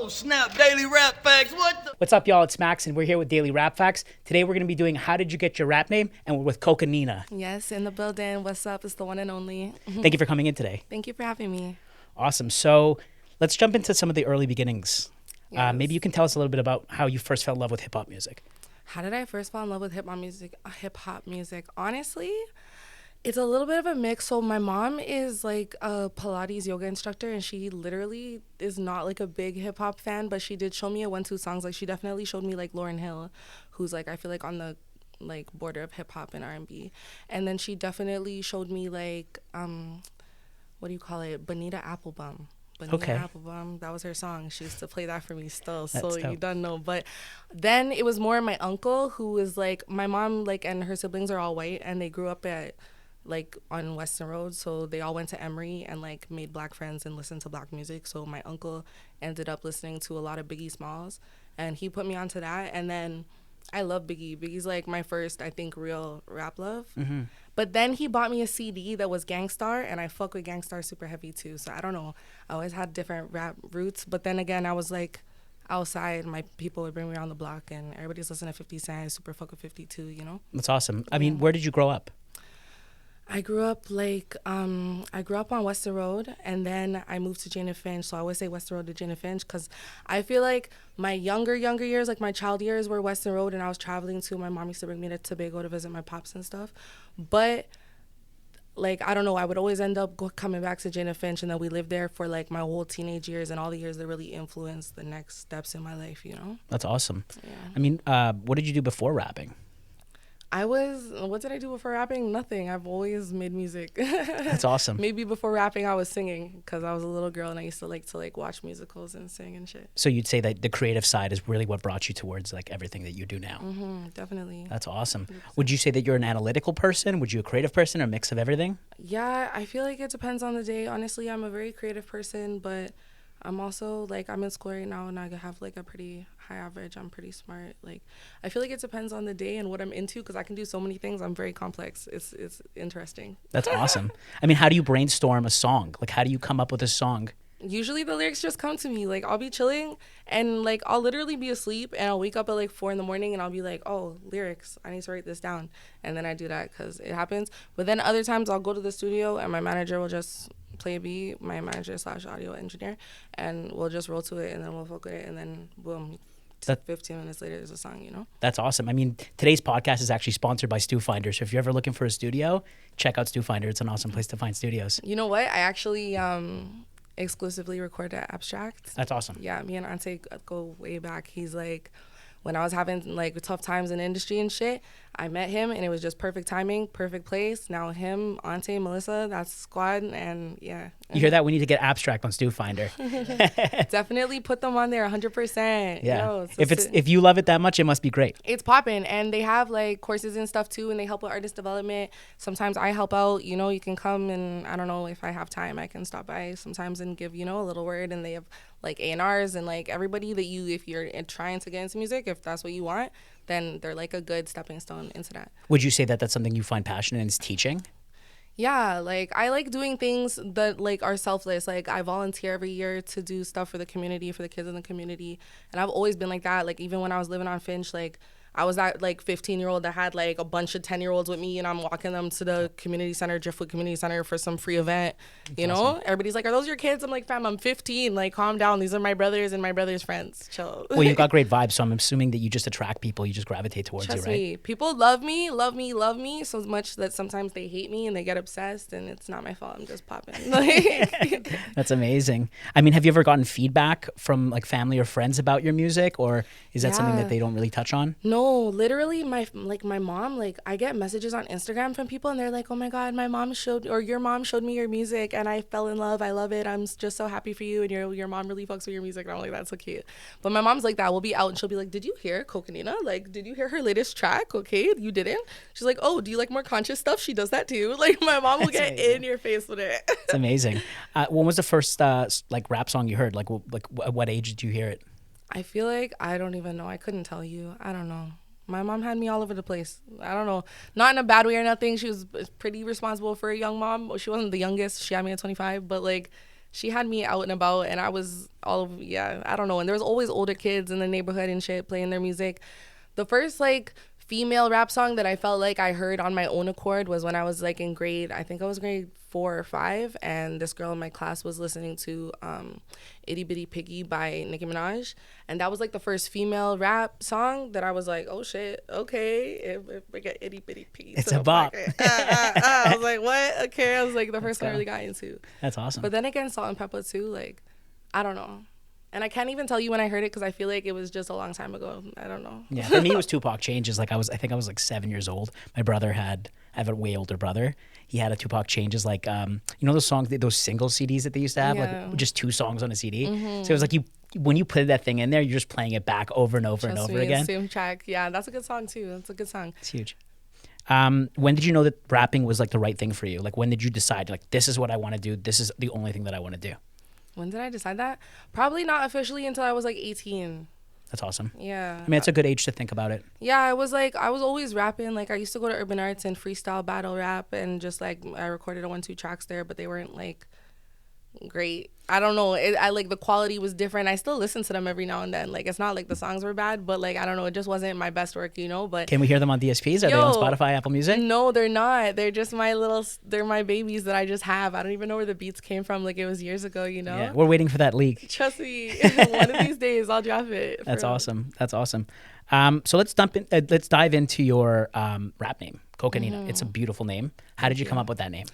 Oh, snap, Daily Rap Facts, what the? What's up, y'all? It's Max, and we're here with Daily Rap Facts. Today, we're going to be doing How Did You Get Your Rap Name? And we're with Cocanina. Yes, in the building. What's up? It's the one and only. Thank you for coming in today. Thank you for having me. Awesome. So, let's jump into some of the early beginnings. Yes. Maybe you can tell us a little bit about how you first fell in love with hip-hop music. How did I first fall in love with hip hop music? Honestly, it's a little bit of a mix. So my mom is like a Pilates yoga instructor, and she literally is not like a big hip hop fan, but she did show me a 1-2 songs. Like she definitely showed me like Lauryn Hill, who's like I feel like on the like border of hip hop and R&B. And then she definitely showed me like what do you call it? Bonita Applebum. Bonita Okay. Applebum. That was her song. She used to play that for me still. That's So dope. you don't know. But then it was more my uncle who was like my mom like and her siblings are all white and they grew up at like on Western Road, so they all went to Emory and like made black friends and listened to black music. So my uncle ended up listening to a lot of Biggie Smalls, and he put me onto that. And then I love Biggie. Biggie's like my first, I think, real rap love. Mm-hmm. But then he bought me a CD that was Gangstar, and I fuck with Gangstar super heavy too. So I don't know. I always had different rap roots. But then again, I was like outside, my people would bring me around the block, and everybody's listening to 50 Cent. I super fuck with 52, you know? That's awesome. I mean, where did you grow up? I grew up like I grew up on Western Road, and then I moved to Jane and Finch. So I always say Western Road to Jane and Finch because I feel like my younger years, like my child years, were Western Road, and I was traveling too. My mom used to bring me to Tobago to visit my pops and stuff. But like I don't know, I would always end up coming back to Jane and Finch, and then we lived there for like my whole teenage years and all the years that really influenced the next steps in my life. You know? That's awesome. Yeah. I mean, what did you do before rapping? What did I do before rapping? Nothing. I've always made music. That's awesome. Maybe before rapping, I was singing because I was a little girl and I used to like watch musicals and sing and shit. So you'd say that the creative side is really what brought you towards like everything that you do now. Definitely. That's awesome. Would you say that you're an analytical person? Would you a creative person or a mix of everything? Yeah, I feel like it depends on the day. Honestly, I'm a very creative person, but I'm also like I'm in school right now and I have like a pretty high average. I'm pretty smart. Like I feel like it depends on the day and what I'm into because I can do so many things. I'm very complex. It's interesting. That's awesome. I mean, how do you brainstorm a song? Like, how do you come up with a song? Usually the lyrics just come to me. Like I'll be chilling and like I'll literally be asleep and I'll wake up at like 4 a.m. and I'll be like, oh, lyrics, I need to write this down. And then I do that because it happens. But then other times I'll go to the studio and my manager will just play a beat, my manager / audio engineer, and we'll just roll to it and then we'll fuck with it and then boom, 15 minutes later there's a song, you know? That's awesome. I mean, today's podcast is actually sponsored by Stu Finder. So if you're ever looking for a studio, check out Stu Finder. It's an awesome place to find studios. You know what? I actually exclusively record at Abstract. That's awesome. Yeah, me and Ante go way back. He's like, when I was having like tough times in the industry and shit, I met him and it was just perfect timing, perfect place. Now him, Ante, Melissa, that's squad, and yeah. You hear that? We need to get Abstract on Stu Finder. Definitely put them on there 100%. Yeah. Yo, If you love it that much, it must be great. it's popping, and they have like courses and stuff too, and they help with artist development. Sometimes I help out, you know, you can come and I don't know if I have time, I can stop by sometimes and give, you know, a little word, and they have like A&Rs and like everybody that you, if you're trying to get into music, if that's what you want, then they're like a good stepping stone into that. Would you say that that's something you find passionate in is teaching? Yeah, like I like doing things that like are selfless. Like I volunteer every year to do stuff for the community, for the kids in the community. And I've always been like that. Like even when I was living on Finch, like I was that like 15-year-old that had like a bunch of 10-year-olds with me, and I'm walking them to the community center, Driftwood Community Center, for some free event. You know, everybody's like, "Are those your kids?" I'm like, "Fam, I'm 15. Like, calm down. These are my brothers and my brother's friends. Chill." Well, you've got great vibes, so I'm assuming that you just attract people. You just gravitate towards Trust you, right? me, people love me so much that sometimes they hate me and they get obsessed, and it's not my fault. I'm just popping. Like, That's amazing. I mean, have you ever gotten feedback from like family or friends about your music, or is that something Yeah. that they don't really touch on? No, literally my mom, like I get messages on Instagram from people and they're like, "Oh my God, your mom showed me your music and I fell in love. I love it. I'm just so happy for you, and your mom really fucks with your music." And I'm like, "That's so cute." But my mom's like that. We'll be out and she'll be like, "Did you hear Cocanina? Like, did you hear her latest track? Okay, you didn't?" She's like, "Oh, do you like more conscious stuff?" She does that too. Like my mom will That's get amazing. in your face with it. It's amazing. When was the first like rap song you heard? Like, at what age did you hear it? I feel like I don't even know. I couldn't tell you. I don't know. My mom had me all over the place. I don't know. Not in a bad way or nothing. She was pretty responsible for a young mom. She wasn't the youngest. She had me at 25. But, like, she had me out and about, and I was I don't know. And there was always older kids in the neighborhood and shit playing their music. The first like female rap song that I felt like I heard on my own accord was when I was like in I think I was grade 4 or 5, and this girl in my class was listening to Itty Bitty Piggy by Nicki Minaj, and that was like the first female rap song that I was like, oh shit, okay, if we get Itty Bitty Piggy, it's a bop. I was like, what? Okay, I was like the first one I really got into. That's awesome. But then again, Salt and Pepper too, like, I don't know. And I can't even tell you when I heard it because I feel like it was just a long time ago. I don't know. Yeah, for me it was Tupac Changes. Like I think I was like 7 years old. My brother I have a way older brother. He had a Tupac Changes, like you know those songs, those single CDs that they used to have, like just 2 songs on a CD. So it was like when you put that thing in there, you're just playing it back over and over and over again. Same track. Yeah, that's a good song too. That's a good song. It's huge. When did you know that rapping was like the right thing for you? Like when did you decide like this is what I want to do? This is the only thing that I want to do? When did I decide that? Probably not officially until I was like 18. That's awesome. Yeah. I mean, it's a good age to think about it. Yeah, I was always rapping. Like I used to go to Urban Arts and freestyle battle rap, and just like I recorded 1-2 tracks there, but they weren't like great. I don't know. I like the quality was different. I still listen to them every now and then. Like it's not like the songs were bad, but like I don't know. It just wasn't my best work, you know. But can we hear them on DSPs? Are they on Spotify, Apple Music? No, they're not. They're just they're my babies that I just have. I don't even know where the beats came from. Like it was years ago, you know. Yeah, we're waiting for that leak. Trust me, one of these days I'll drop it. That's awesome. That's awesome. So let's dive into your rap name, Cocanina. It's a beautiful name. How did you come up with that name?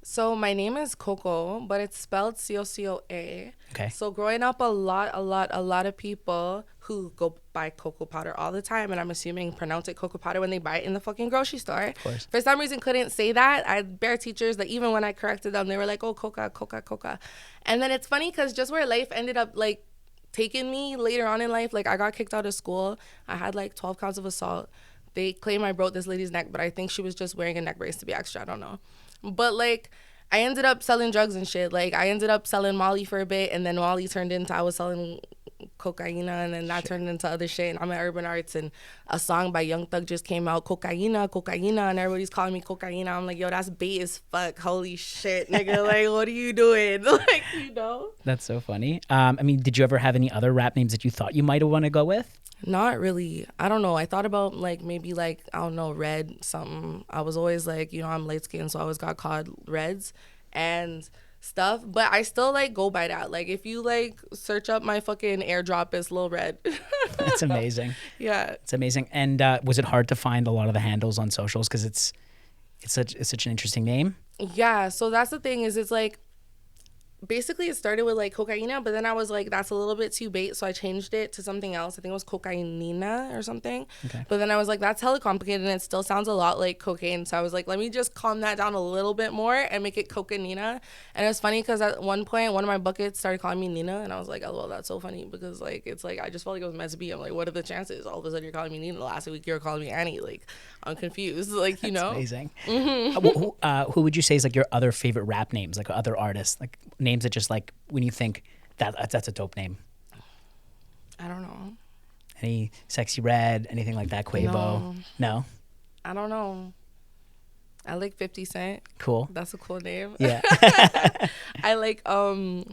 So my name is Coco, but it's spelled Cocoa. Okay. So growing up, a lot of people who go buy cocoa powder all the time, and I'm assuming pronounce it cocoa powder when they buy it in the fucking grocery store. Of course. For some reason, couldn't say that. I had bare teachers that even when I corrected them, they were like, "Oh, coca, coca, coca." And then it's funny because just where life ended up like taking me later on in life, like I got kicked out of school. I had like 12 counts of assault. They claim I broke this lady's neck, but I think she was just wearing a neck brace to be extra. I don't know. But like I ended up selling drugs and shit. Like I ended up selling Molly for a bit, and then Molly turned into I was selling Cocaina, and then that turned into other shit. And I'm at Urban Arts, and a song by Young Thug just came out, Cocaina, Cocaina, and everybody's calling me Cocaina. I'm like, yo, that's bait as fuck. Holy shit, nigga. Like, what are you doing? Like, you know? That's so funny. I mean, did you ever have any other rap names that you thought you might have want to go with? Not really. I don't know. I thought about like maybe like, I don't know, Red something. I was always like, you know, I'm light skinned, so I always got called Reds and stuff. But I still like go by that. Like if you like search up my fucking airdrop, it's Lil Red. That's amazing. Yeah. It's amazing. And was it hard to find a lot of the handles on socials because it's such an interesting name? Yeah. So that's the thing is it's like basically it started with like Cocaina, but then I was like, that's a little bit too bait, so I changed it to something else. I think it was Cocainina or something. Okay. But then I was like, that's hella complicated and it still sounds a lot like cocaine. So I was like, let me just calm that down a little bit more and make it Cocanina. And it was funny because at one point, one of my buckets started calling me Nina, and I was like, oh, well, that's so funny because like it's like I just felt like it was meant to be. I'm like, what are the chances? All of a sudden you're calling me Nina. Last week you were calling me Annie. Like I'm confused. Like, you know. Amazing. Who would you say is like your other favorite rap names, like other artists, like names that just like when you think that's a dope name? I don't know. Any Sexy Red, anything like that? Quavo? No? I don't know. I like 50 Cent. Cool. That's a cool name. Yeah. I like I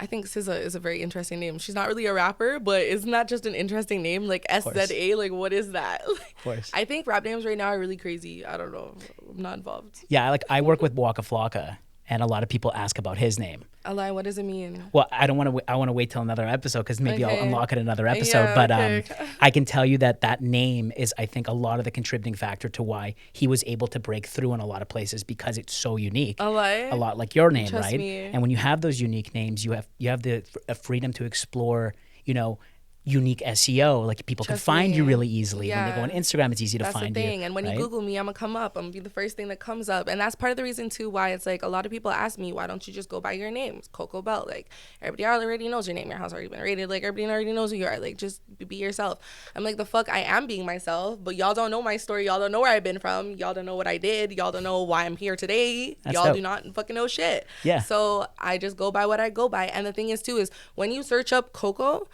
think SZA is a very interesting name. She's not really a rapper, but isn't that just an interesting name? Like SZA, like what is that? Of course. I think rap names right now are really crazy. I don't know. I'm not involved. Yeah, like I work with Waka Flocka, and a lot of people ask about his name. Alai, what does it mean? Well, I don't want to. I want to wait till another episode because maybe I'll unlock it in another episode. Yeah, but okay. I can tell you that name is, I think, a lot of the contributing factor to why he was able to break through in a lot of places because it's so unique. Alai? A lot like your name, Trust right? me. And when you have those unique names, you have the freedom to explore, you know, unique SEO. Like people can Trust find me. you really easily. Yeah. When they go on Instagram, it's easy to That's find the you. thing. And when right? you Google me, I'm going to come up. I'm going to be the first thing that comes up. And that's part of the reason, too, why it's like a lot of people ask me, why don't you just go by your name? It's Coco Bell. Like, everybody already knows your name. Your house already been rated. Like, everybody already knows who you are. Like, just be yourself. I'm like, the fuck, I am being myself. But y'all don't know my story. Y'all don't know where I've been from. Y'all don't know what I did. Y'all don't know why I'm here today. That's y'all dope. do not fucking know shit. Yeah. So I just go by what I go by. And the thing is, too, is when you search up Coco,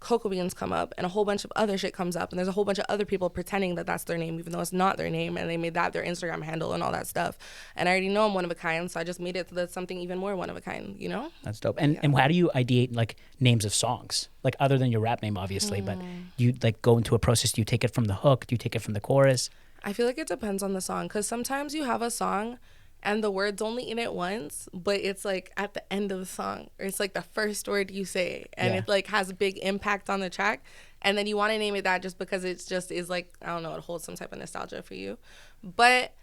cocoa beans come up and a whole bunch of other shit comes up, and there's a whole bunch of other people pretending that that's their name even though it's not their name, and they made that their Instagram handle and all that stuff. And I already know I'm one of a kind, so I just made it so that's something even more one of a kind, you know? That's dope. And how do you ideate like names of songs? Like other than your rap name, obviously, but do you like go into a process? Do you take it from the hook? Do you take it from the chorus? I feel like it depends on the song, because sometimes you have a song and the word's only in it once, but it's like at the end of the song, or it's like the first word you say, and it like has a big impact on the track, and then you want to name it that just because it's just is like, I don't know, it holds some type of nostalgia for you. But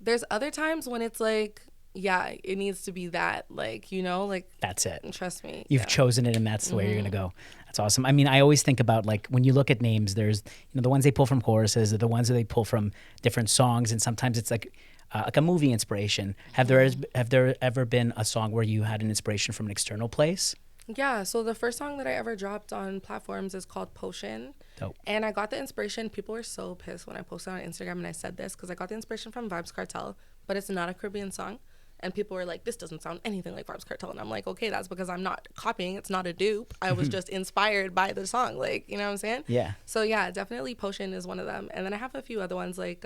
there's other times when it's like, yeah, it needs to be that, like, you know, like that's it. Trust me, you've chosen it, and that's the way you're gonna go. That's awesome. I mean, I always think about like when you look at names, there's the ones they pull from choruses, or the ones that they pull from different songs, and sometimes it's like a movie inspiration. Have there ever been a song where you had an inspiration from an external place? Yeah, so the first song that I ever dropped on platforms is called Potion. Dope. And I got the inspiration. People were so pissed when I posted on Instagram and I said this, because I got the inspiration from Vibes Cartel, but it's not a Caribbean song. And people were like, this doesn't sound anything like Vibes Cartel. And I'm like, okay, that's because I'm not copying. It's not a dupe. I was just inspired by the song. Like, you know what I'm saying? Yeah. So yeah, definitely Potion is one of them. And then I have a few other ones. Like,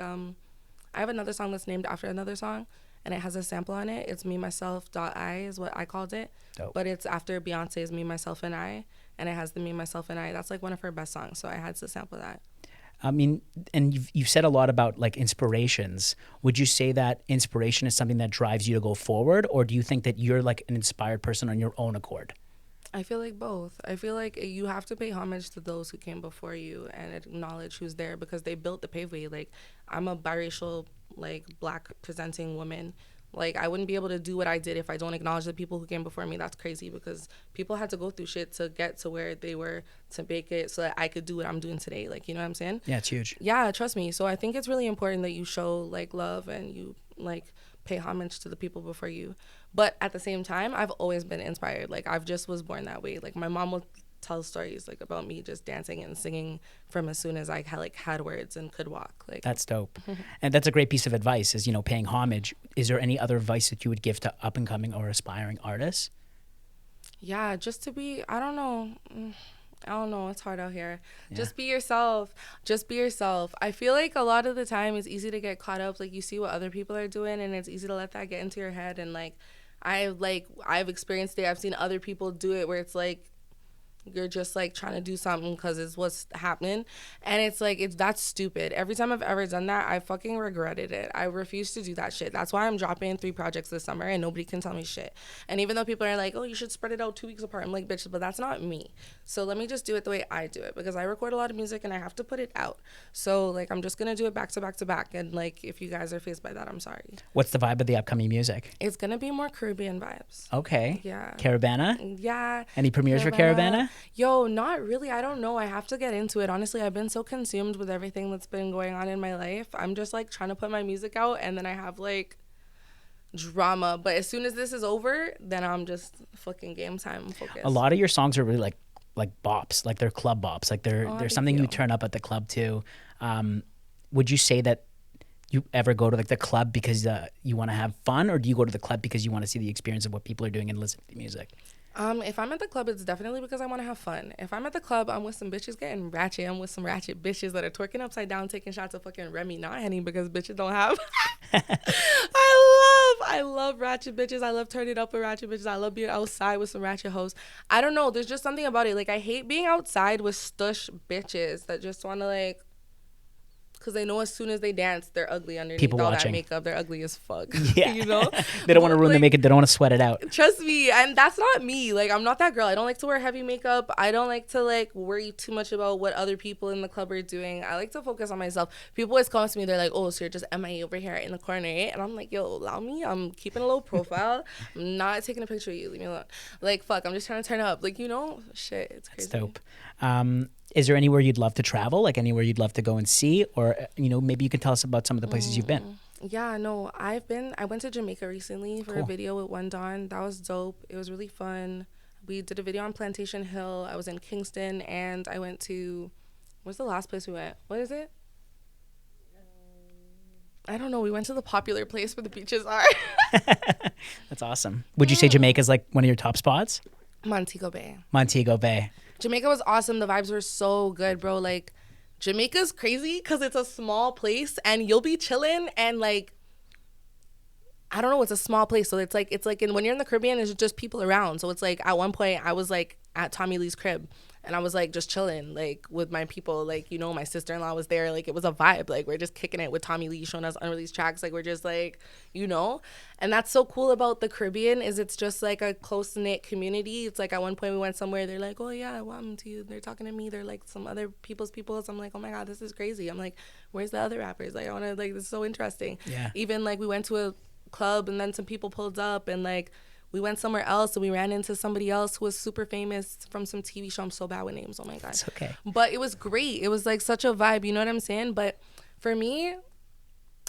I have another song that's named after another song, and it has a sample on it. It's Me, Myself, .I is what I called it. Dope. But it's after Beyonce's Me, Myself, and I. And it has the Me, Myself, and I. That's like one of her best songs. So I had to sample that. I mean, and you've said a lot about like inspirations. Would you say that inspiration is something that drives you to go forward, or do you think that you're like an inspired person on your own accord? I feel like both. I feel like you have to pay homage to those who came before you and acknowledge who's there, because they built the paveway. Like, I'm a biracial, like, black presenting woman. Like, I wouldn't be able to do what I did if I don't acknowledge the people who came before me. That's crazy, because people had to go through shit to get to where they were to make it so that I could do what I'm doing today. Like, you know what I'm saying? Yeah, it's huge. Yeah, trust me. So I think it's really important that you show, like, love and you, like, pay homage to the people before you. But at the same time, I've always been inspired. Like, I've just was born that way. Like, my mom will tell stories like about me just dancing and singing from as soon as I had words and could walk. Like, that's dope. And that's a great piece of advice, is, you know, paying homage. Is there any other advice that you would give to up and coming or aspiring artists? Yeah, just to be, I don't know, it's hard out here. Yeah. Just be yourself. Just be yourself. I feel like a lot of the time it's easy to get caught up. Like, you see what other people are doing, and it's easy to let that get into your head. And like I've experienced it. I've seen other people do it where it's like you're just like trying to do something because it's what's happening, and it's like that's stupid. Every time I've ever done that, I fucking regretted it. I refuse to do that shit. That's why I'm dropping 3 projects this summer and nobody can tell me shit. And even though people are like, oh, you should spread it out 2 weeks apart, I'm like, bitch, but that's not me. So let me just do it the way I do it, because I record a lot of music and I have to put it out. So like, I'm just gonna do it back to back to back, and like, if you guys are faced by that, I'm sorry. What's the vibe of the upcoming music? It's gonna be more Caribbean vibes. Okay. Yeah. Caravana? Yeah. Any premieres for Caravana? Yo, not really. I don't know. I have to get into it. Honestly, I've been so consumed with everything that's been going on in my life. I'm just like trying to put my music out, and then I have like drama. But as soon as this is over, then I'm just fucking game time focused. A lot of your songs are really like bops, like they're club bops. Like they're something you turn up at the club too. Would you say that you ever go to like the club because you want to have fun, or do you go to the club because you want to see the experience of what people are doing and listen to the music? If I'm at the club, it's definitely because I want to have fun. If I'm at the club, I'm with some bitches getting ratchet. I'm with some ratchet bitches that are twerking upside down, taking shots of fucking Remy, not Henny, because bitches don't have. I love ratchet bitches. I love turning up with ratchet bitches. I love being outside with some ratchet hoes. I don't know. There's just something about it. Like, I hate being outside with stush bitches that just want to like, because they know as soon as they dance, they're ugly underneath people all watching. that makeup. They're ugly as fuck. Yeah. You know? They don't want to ruin the makeup. They don't want to sweat it out. Trust me. And that's not me. Like, I'm not that girl. I don't like to wear heavy makeup. I don't like to, like, worry too much about what other people in the club are doing. I like to focus on myself. People always come to me. They're like, oh, so you're just MIA over here in the corner, eh? And I'm like, yo, allow me. I'm keeping a low profile. I'm not taking a picture of you. Leave me alone. Like, fuck. I'm just trying to turn up. Like, you know? Shit. It's crazy. That's dope. Is there anywhere you'd love to travel? Like anywhere you'd love to go and see? Or, you know, maybe you can tell us about some of the places you've been. Yeah, no, I went to Jamaica recently for a video with One Dawn. That was dope. It was really fun. We did a video on Plantation Hill. I was in Kingston, and I went to, what's the last place we went? What is it? I don't know. We went to the popular place where the beaches are. That's awesome. Would you say Jamaica's like one of your top spots? Montego Bay. Montego Bay. Jamaica was awesome. The vibes were so good, bro. Like, Jamaica's crazy because it's a small place and you'll be chilling and like, I don't know, it's a small place. So it's like when you're in the Caribbean, it's just people around. So it's like at one point I was like at Tommy Lee's crib and I was like just chilling like with my people. Like, you know, my sister-in-law was there. Like, it was a vibe. Like, we're just kicking it with Tommy Lee showing us unreleased tracks. Like, we're just like, you know, and that's so cool about the Caribbean is it's just like a close-knit community. It's like at one point we went somewhere. They're like, oh yeah, welcome to you. They're talking to me. They're like some other people's people. So I'm like, oh my God, this is crazy. I'm like, where's the other rappers? Like, I want to, like, this is so interesting. Yeah. Even like we went to a club and then some people pulled up and like we went somewhere else and we ran into somebody else who was super famous from some TV show. I'm so bad with names. Oh my God. It's okay. But it was great. It was like such a vibe. You know what I'm saying? But for me,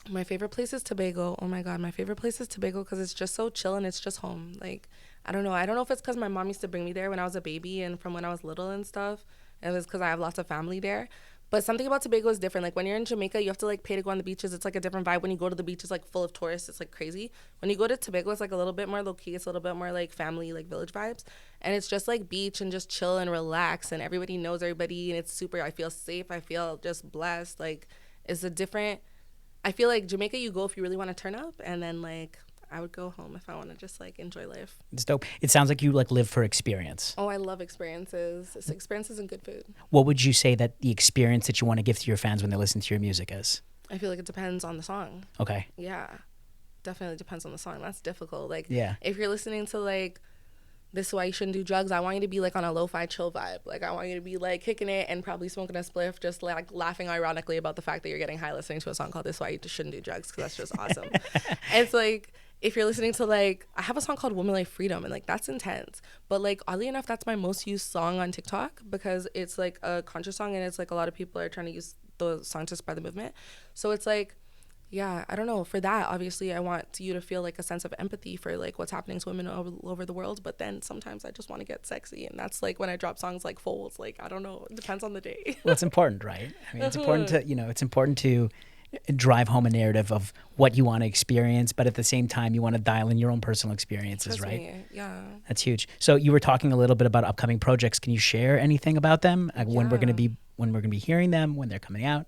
my favorite place is Tobago. Oh my God. My favorite place is Tobago because it's just so chill and it's just home. Like, I don't know. I don't know if it's because my mom used to bring me there when I was a baby and from when I was little and stuff. And it's because I have lots of family there. But something about Tobago is different. Like, when you're in Jamaica, you have to, like, pay to go on the beaches. It's, like, a different vibe. When you go to the beach, it's, like, full of tourists. It's, like, crazy. When you go to Tobago, it's, like, a little bit more low-key. It's a little bit more, like, family, like, village vibes. And it's just, like, beach and just chill and relax. And everybody knows everybody. And it's super, I feel safe. I feel just blessed. Like, it's a different, I feel like Jamaica, you go if you really want to turn up. And then, like, I would go home if I want to just, like, enjoy life. It's dope. It sounds like you, like, live for experience. Oh, I love experiences. It's experiences and good food. What would you say that the experience that you want to give to your fans when they listen to your music is? I feel like it depends on the song. Okay. Yeah. Definitely depends on the song. That's difficult. Like, yeah. If you're listening to, like, This Is Why You Shouldn't Do Drugs, I want you to be, like, on a lo-fi chill vibe. Like, I want you to be, like, kicking it and probably smoking a spliff, just, like, laughing ironically about the fact that you're getting high listening to a song called This Is Why You Shouldn't Do Drugs, because that's just awesome. And it's, like, if you're listening to, like, I have a song called Woman Life Freedom, and, like, that's intense. But, like, oddly enough, that's my most used song on TikTok because it's, like, a conscious song, and it's, like, a lot of people are trying to use the song to spread the movement. So it's, like, yeah, I don't know. For that, obviously, I want you to feel, like, a sense of empathy for, like, what's happening to women all over the world. But then sometimes I just want to get sexy. And that's, like, when I drop songs like Folds. Like, I don't know. It depends on the day. Well, it's important, right? I mean, it's important to, you know, it's important to drive home a narrative of what you want to experience, but at the same time you want to dial in your own personal experiences. Trust right me. Yeah, that's huge. So you were talking a little bit about upcoming projects. Can you share anything about them? Like when we're going to be hearing them, when they're coming out?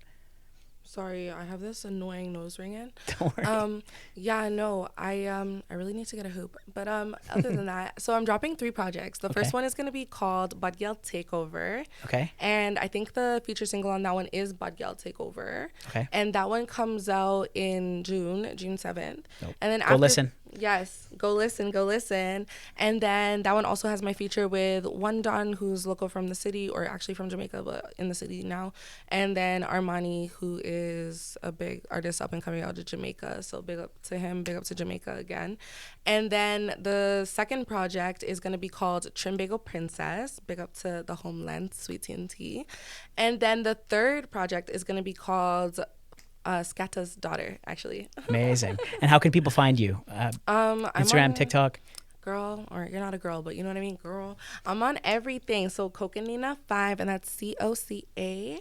Sorry, I have this annoying nose ringing. Don't worry. Yeah, no, I really need to get a hoop. But other than that, so I'm dropping 3 projects. The first one is going to be called Bad Girl Takeover. Okay. And I think the feature single on that one is Bad Girl Takeover. Okay. And that one comes out in June 7th. Nope. And then go listen. Yes, go listen. And then that one also has my feature with One Don, who's local from the city, or actually from Jamaica, but in the city now. And then Armani, who is a big artist up and coming out of Jamaica. So big up to him, big up to Jamaica again. And then the second project is going to be called Trimbago Princess. Big up to the homeland, Sweet TNT. And then the third project is going to be called Skatta's Daughter, actually. Amazing. And how can people find you? Instagram, TikTok? Girl, or you're not a girl, but you know what I mean, girl. I'm on everything. So Cocanina 5, and that's Cocanina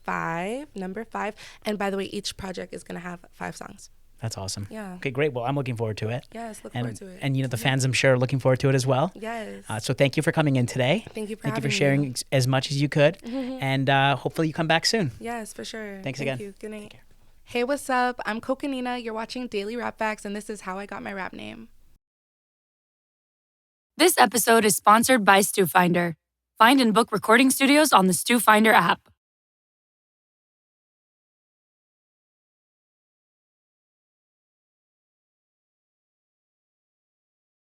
5, number 5. And by the way, each project is gonna have 5 songs. That's awesome. Yeah. Okay, great. Well, I'm looking forward to it. Yes, look forward to it. And you know, the fans, I'm sure, are looking forward to it as well. Yes. So thank you for coming in today. Thank you for Thank you having for sharing me. as much as you could. And hopefully you come back soon. Yes, for sure. Thanks Thank again. you. Good night. Hey, what's up? I'm Cocanina. You're watching Daily Rap Facts, and this is how I got my rap name. This episode is sponsored by Stu Finder. Find and book recording studios on the Stu Finder app.